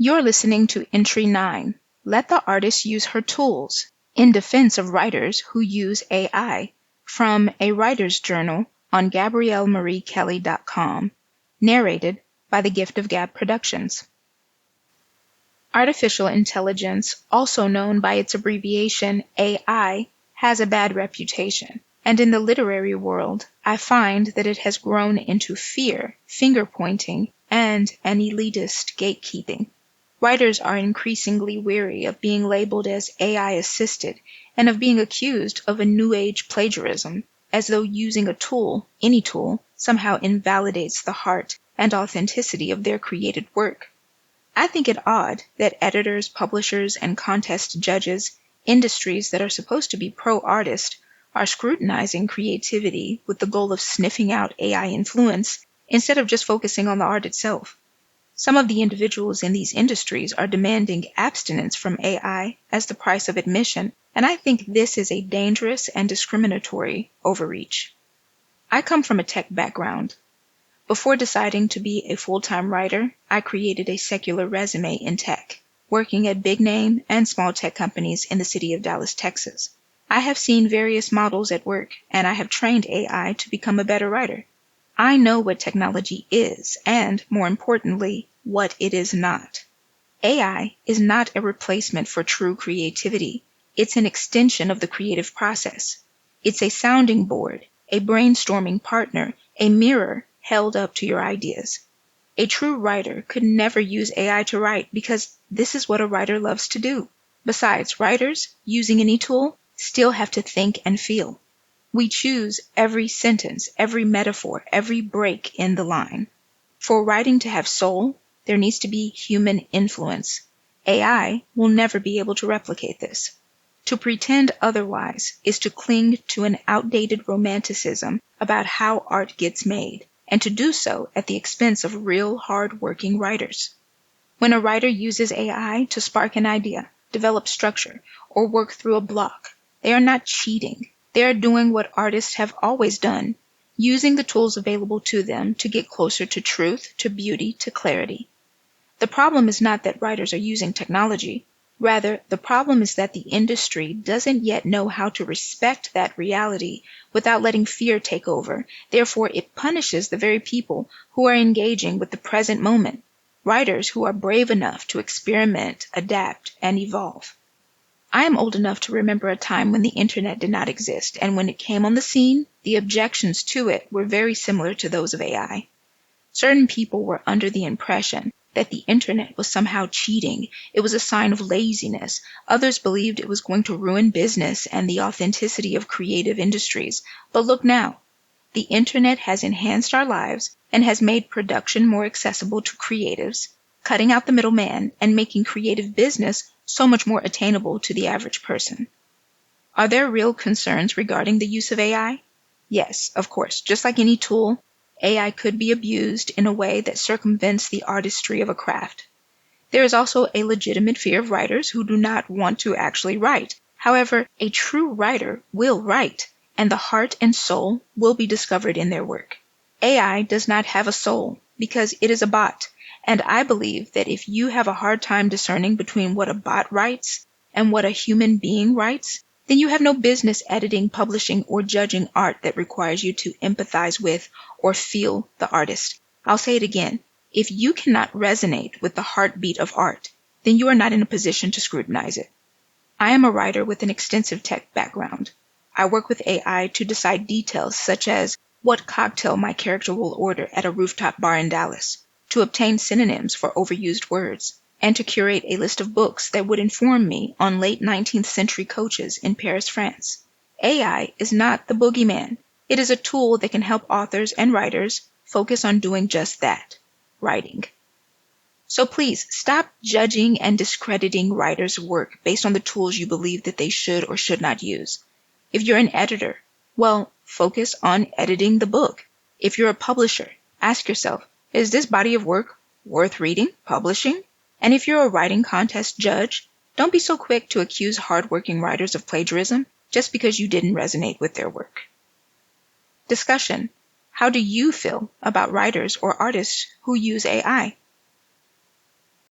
You're listening to Entry 9, Let the Artist Use Her Tools, in defense of writers who use AI, from A Writer's Journal on GabrielleMarieKelly.com, narrated by The Gift of Gab Productions. Artificial intelligence, also known by its abbreviation AI, has a bad reputation, and in the literary world, I find that it has grown into fear, finger-pointing, and an elitist gatekeeping. Writers are increasingly weary of being labeled as AI-assisted and of being accused of a New Age plagiarism, as though using a tool, any tool, somehow invalidates the heart and authenticity of their created work. I think it odd that editors, publishers, and contest judges, industries that are supposed to be pro-artist, are scrutinizing creativity with the goal of sniffing out AI influence instead of just focusing on the art itself. Some of the individuals in these industries are demanding abstinence from AI as the price of admission, and I think this is a dangerous and discriminatory overreach. I come from a tech background. Before deciding to be a full-time writer, I created a secular resume in tech, working at big-name and small tech companies in the city of Dallas, Texas. I have seen various models at work, and I have trained AI to become a better writer. I know what technology is, and, more importantly, what it is not. AI is not a replacement for true creativity. It's an extension of the creative process. It's a sounding board, a brainstorming partner, a mirror held up to your ideas. A true writer could never use AI to write because this is what a writer loves to do. Besides, writers, using any tool, still have to think and feel. We choose every sentence, every metaphor, every break in the line. For writing to have soul, there needs to be human influence. AI will never be able to replicate this. To pretend otherwise is to cling to an outdated romanticism about how art gets made, and to do so at the expense of real hard-working writers. When a writer uses AI to spark an idea, develop structure, or work through a block, they are not cheating. They are doing what artists have always done, using the tools available to them to get closer to truth, to beauty, to clarity. The problem is not that writers are using technology. Rather, the problem is that the industry doesn't yet know how to respect that reality without letting fear take over. Therefore, it punishes the very people who are engaging with the present moment, writers who are brave enough to experiment, adapt, and evolve. I am old enough to remember a time when the internet did not exist, and when it came on the scene, the objections to it were very similar to those of AI. Certain people were under the impression that the internet was somehow cheating. It was a sign of laziness. Others believed it was going to ruin business and the authenticity of creative industries. But look now. The internet has enhanced our lives and has made production more accessible to creatives, cutting out the middleman and making creative business so much more attainable to the average person. Are there real concerns regarding the use of AI? Yes, of course. Just like any tool, AI could be abused in a way that circumvents the artistry of a craft. There is also a legitimate fear of writers who do not want to actually write. However, a true writer will write, and the heart and soul will be discovered in their work. AI does not have a soul because it is a bot, and I believe that if you have a hard time discerning between what a bot writes and what a human being writes, then you have no business editing, publishing, or judging art that requires you to empathize with or feel the artist. I'll say it again. If you cannot resonate with the heartbeat of art, then you are not in a position to scrutinize it. I am a writer with an extensive tech background. I work with AI to decide details such as what cocktail my character will order at a rooftop bar in Dallas, to obtain synonyms for overused words, and to curate a list of books that would inform me on late 19th century coaches in Paris, France. AI is not the boogeyman. It is a tool that can help authors and writers focus on doing just that, writing. So please stop judging and discrediting writers' work based on the tools you believe that they should or should not use. If you're an editor, well, focus on editing the book. If you're a publisher, ask yourself, is this body of work worth reading, publishing? And if you're a writing contest judge, don't be so quick to accuse hardworking writers of plagiarism just because you didn't resonate with their work. Discussion. How do you feel about writers or artists who use AI?